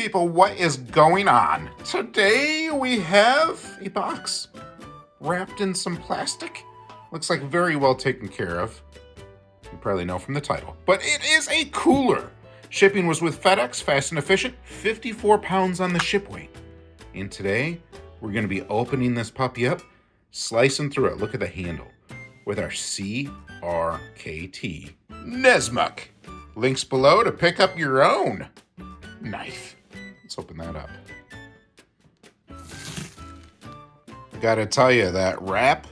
People, what is going on? Today we have a box wrapped in some plastic. Looks like very well taken care of. You probably know from the title. But it is a cooler. Shipping was with FedEx, fast and efficient, 54 pounds on the ship weight. And today we're going to be opening this puppy up, slicing through it. Look at the handle with our CRKT Nesmuk. Links below to pick up your own knife. Let's open that up. Gotta tell you, that wrap,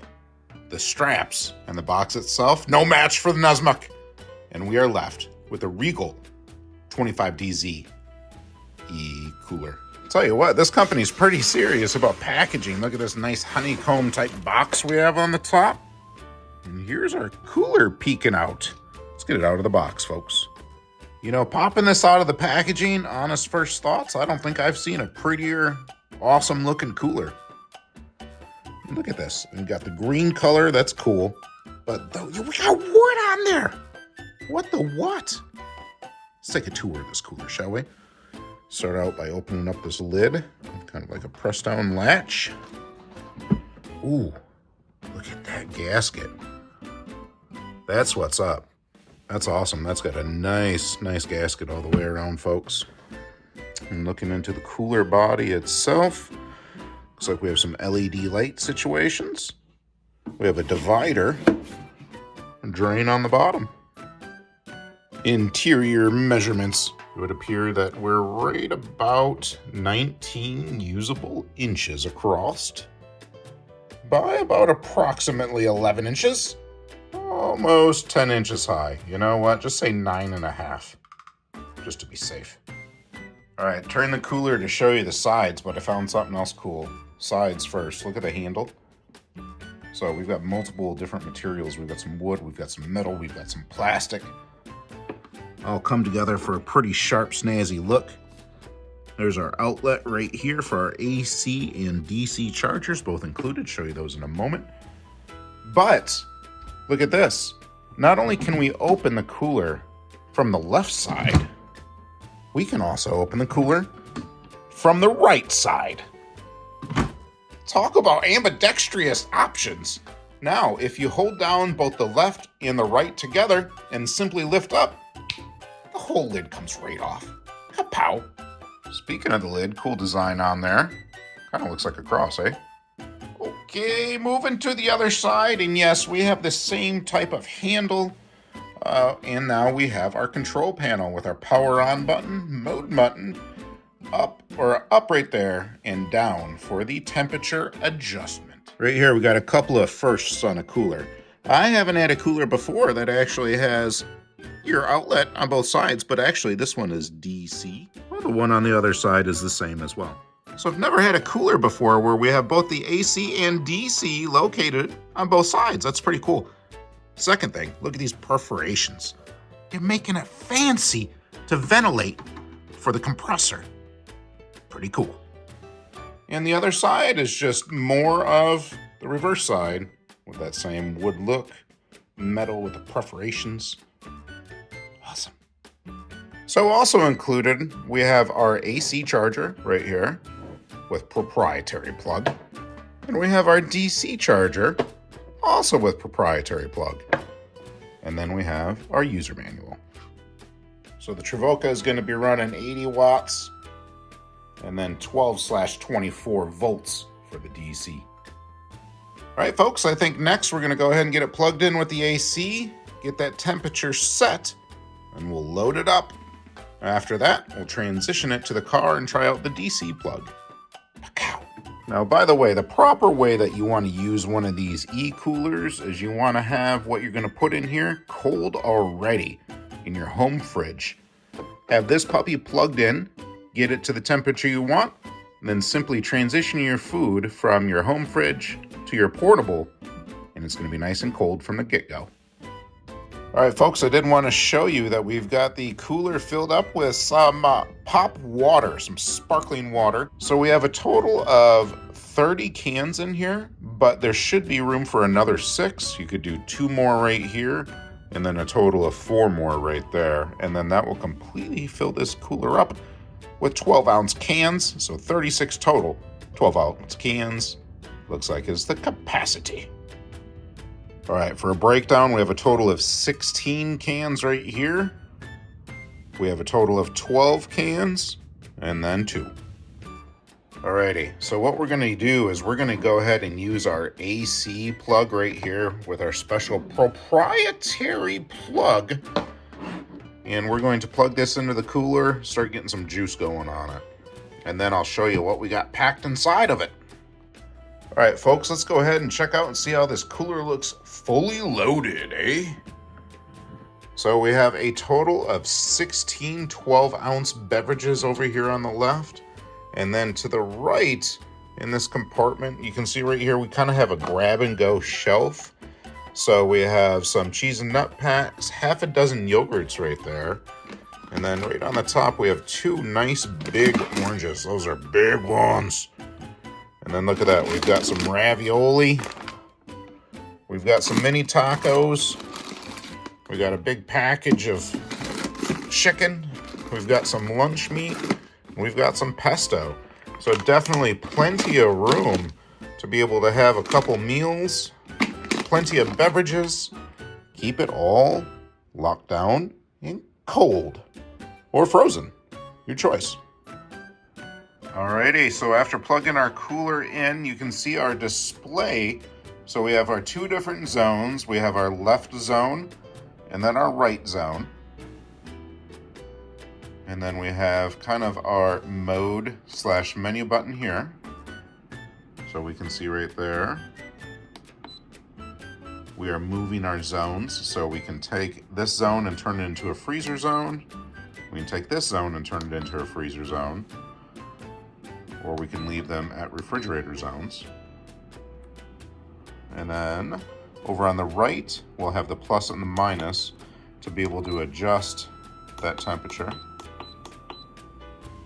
the straps, and the box itself, no match for the Nesmuk. And we are left with a Rigel 25DZ eCooler. Tell you what, this company's pretty serious about packaging. Look at this nice honeycomb type box we have on the top. And here's our cooler peeking out. Let's get it out of the box, folks. You know, popping this out of the packaging, honest first thoughts, I don't think I've seen a prettier, awesome looking cooler. Look at this. We've got the green color, that's cool. But we got wood on there. What the what? Let's take a tour of this cooler, shall we? Start out by opening up this lid, kind of like a press down latch. Ooh, look at that gasket. That's what's up. That's awesome. That's got a nice gasket all the way around, folks. And looking into the cooler body itself, looks like we have some LED light situations. We have a divider, a drain on the bottom. Interior measurements. It would appear that we're right about 19 usable inches across by about approximately 11 inches. Almost 10 inches high. You know what? Just say 9.5, just to be safe. All right, turn the cooler to show you the sides, but I found something else cool. Sides first. Look at the handle. So we've got multiple different materials. We've got some wood, we've got some metal, we've got some plastic. All come together for a pretty sharp, snazzy look. There's our outlet right here for our AC and DC chargers, both included. Show you those in a moment. But look at this. Not only can we open the cooler from the left side, we can also open the cooler from the right side. Talk about ambidextrous options. Now, if you hold down both the left and the right together and simply lift up, the whole lid comes right off. Kapow. Speaking of the lid, cool design on there. Kind of looks like a cross, eh? Okay, moving to the other side, and yes, we have the same type of handle, and now we have our control panel with our power on button, mode button, up right there, and down for the temperature adjustment. Right here, we got a couple of firsts on a cooler. I haven't had a cooler before that actually has your outlet on both sides, but actually this one is DC. Well, the one on the other side is the same as well. So I've never had a cooler before where we have both the AC and DC located on both sides. That's pretty cool. Second thing, look at these perforations. They're making it fancy to ventilate for the compressor. Pretty cool. And the other side is just more of the reverse side with that same wood look, metal with the perforations. Awesome. So also included, we have our AC charger right here with proprietary plug. And we have our DC charger, also with proprietary plug. And then we have our user manual. So the Travoca is going to be running 80 watts and then 12/24 volts for the DC. All right, folks, I think next we're going to go ahead and get it plugged in with the AC, get that temperature set, and we'll load it up. After that, we'll transition it to the car and try out the DC plug. Now, by the way, the proper way that you want to use one of these e-coolers is you want to have what you're going to put in here cold already in your home fridge. Have this puppy plugged in, get it to the temperature you want, and then simply transition your food from your home fridge to your portable, and it's going to be nice and cold from the get-go. All right, folks, I did want to show you that we've got the cooler filled up with some pop water, some sparkling water. So we have a total of 30 cans in here, but there should be room for another 6. You could do 2 more right here, and then a total of 4 more right there. And then that will completely fill this cooler up with 12-ounce cans, so 36 total 12-ounce cans, looks like is the capacity. All right, for a breakdown, we have a total of 16 cans right here. We have a total of 12 cans, and then 2. Alrighty, so what we're going to do is we're going to go ahead and use our AC plug right here with our special proprietary plug. And we're going to plug this into the cooler, start getting some juice going on it. And then I'll show you what we got packed inside of it. All right, folks, let's go ahead and check out and see how this cooler looks fully loaded, eh? So we have a total of 16 12-ounce beverages over here on the left. And then to the right in this compartment, you can see right here, we kind of have a grab-and-go shelf. So we have some cheese and nut packs, half a dozen yogurts right there. And then right on the top, we have 2 nice big oranges. Those are big ones. And then look at that, we've got some ravioli. We've got some mini tacos. We got a big package of chicken. We've got some lunch meat. We've got some pesto. So definitely plenty of room to be able to have a couple meals, plenty of beverages. Keep it all locked down and cold or frozen, your choice. Alrighty, so after plugging our cooler in, you can see our display. So we have our 2 different zones. We have our left zone and then our right zone. And then we have kind of our mode / menu button here. So we can see right there. We are moving our zones. So we can take this zone and turn it into a freezer zone. We can take this zone and turn it into a freezer zone. Or we can leave them at refrigerator zones. And then over on the right, we'll have the plus and the minus to be able to adjust that temperature.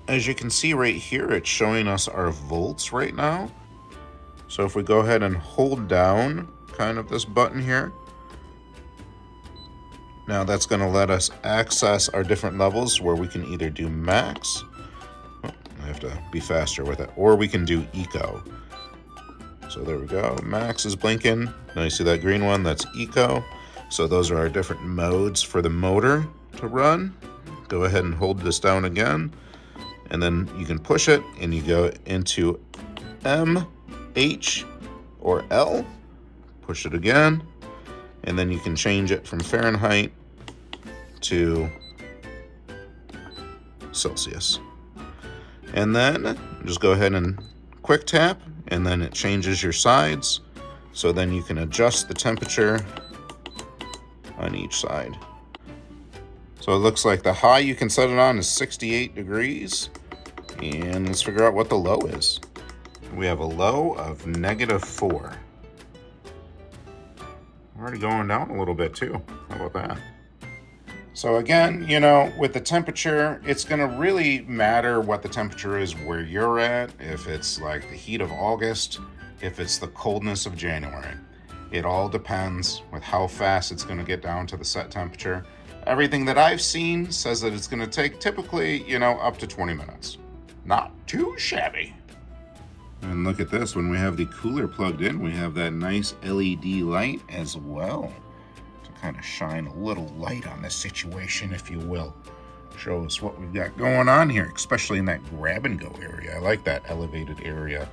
As you can see right here, it's showing us our volts right now. So if we go ahead and hold down kind of this button here, now that's going to let us access our different levels where we can either do max, I have to be faster with it, or we can do eco. So there we go, max is blinking. Now you see that green one, that's eco. So those are our different modes for the motor to run. Go ahead and hold this down again. And then you can push it and you go into M, H, or L. Push it again. And then you can change it from Fahrenheit to Celsius. And then just go ahead and quick tap, and then it changes your sides. So then you can adjust the temperature on each side. So it looks like the high you can set it on is 68 degrees. And let's figure out what the low is. We have a low of -4. We're already going down a little bit too. How about that? So again, you know, with the temperature, it's going to really matter what the temperature is where you're at. If it's like the heat of August, if it's the coldness of January. It all depends with how fast it's going to get down to the set temperature. Everything that I've seen says that it's going to take typically, you know, up to 20 minutes. Not too shabby. And look at this, when we have the cooler plugged in, we have that nice LED light as well to kind of shine a little light on this situation, if you will. Show us what we've got going on here, especially in that grab-and-go area. I like that elevated area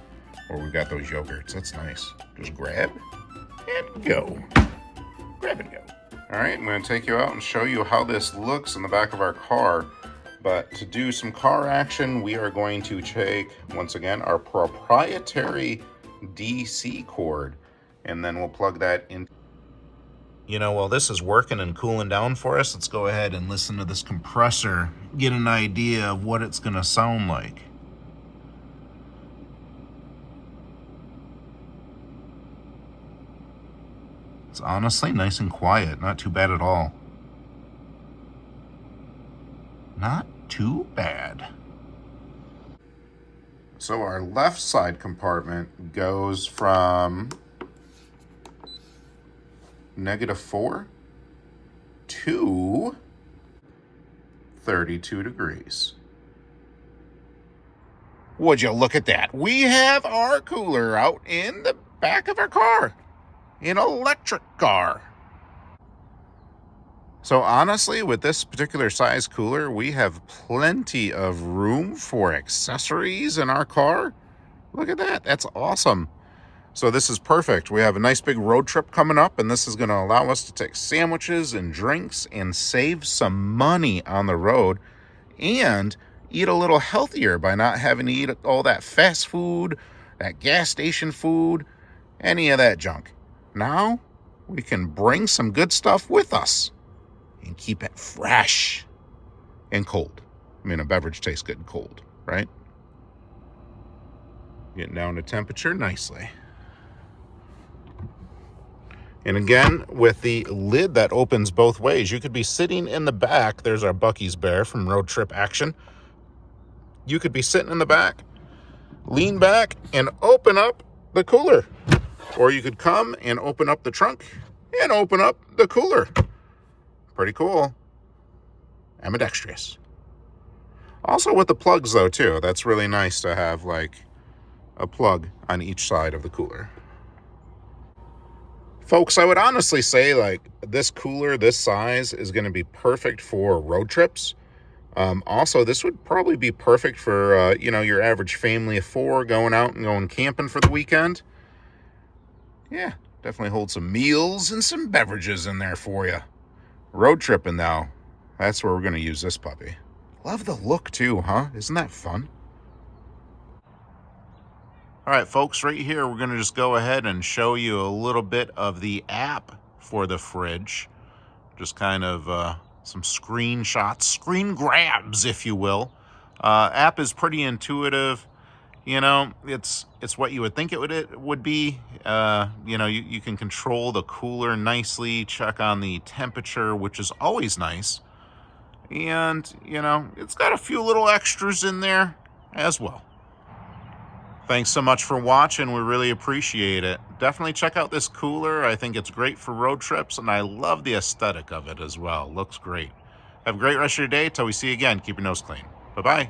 where we've got those yogurts. That's nice. Just grab and go. Grab and go. All right, I'm going to take you out and show you how this looks in the back of our car. But to do some car action, we are going to take, once again, our proprietary DC cord, and then we'll plug that in. You know, while this is working and cooling down for us, let's go ahead and listen to this compressor, get an idea of what it's going to sound like. It's honestly nice and quiet, not too bad at all. Not too bad. So our left side compartment goes from -4 to 32 degrees. Would you look at that? We have our cooler out in the back of our car. An electric car. So honestly, with this particular size cooler, we have plenty of room for accessories in our car. Look at that. That's awesome. So this is perfect. We have a nice big road trip coming up, and this is going to allow us to take sandwiches and drinks and save some money on the road and eat a little healthier by not having to eat all that fast food, that gas station food, any of that junk. Now we can bring some good stuff with us and keep it fresh and cold. I mean, a beverage tastes good cold, right? Getting down to temperature nicely. And again, with the lid that opens both ways, you could be sitting in the back. There's our Buc-ee's bear from Road Trip Action. You could be sitting in the back, lean back, and open up the cooler. Or you could come and open up the trunk and open up the cooler. Pretty cool. Ambidextrous. Also with the plugs, though, too. That's really nice to have, like, a plug on each side of the cooler. Folks, I would honestly say, like, this cooler, this size, is going to be perfect for road trips. Also, this would probably be perfect for, your average family of 4 going out and going camping for the weekend. Yeah, definitely hold some meals and some beverages in there for you. Road tripping, though, that's where we're going to use this puppy. Love the look, too, huh? Isn't that fun? All right, folks, right here, we're going to just go ahead and show you a little bit of the app for the fridge. Just kind of some screenshots, screen grabs, if you will. App is pretty intuitive. You know, it's what you would think it would be. You can control the cooler nicely, check on the temperature, which is always nice. And, it's got a few little extras in there as well. Thanks so much for watching. We really appreciate it. Definitely check out this cooler. I think it's great for road trips, and I love the aesthetic of it as well. Looks great. Have a great rest of your day. Till we see you again, keep your nose clean. Bye-bye.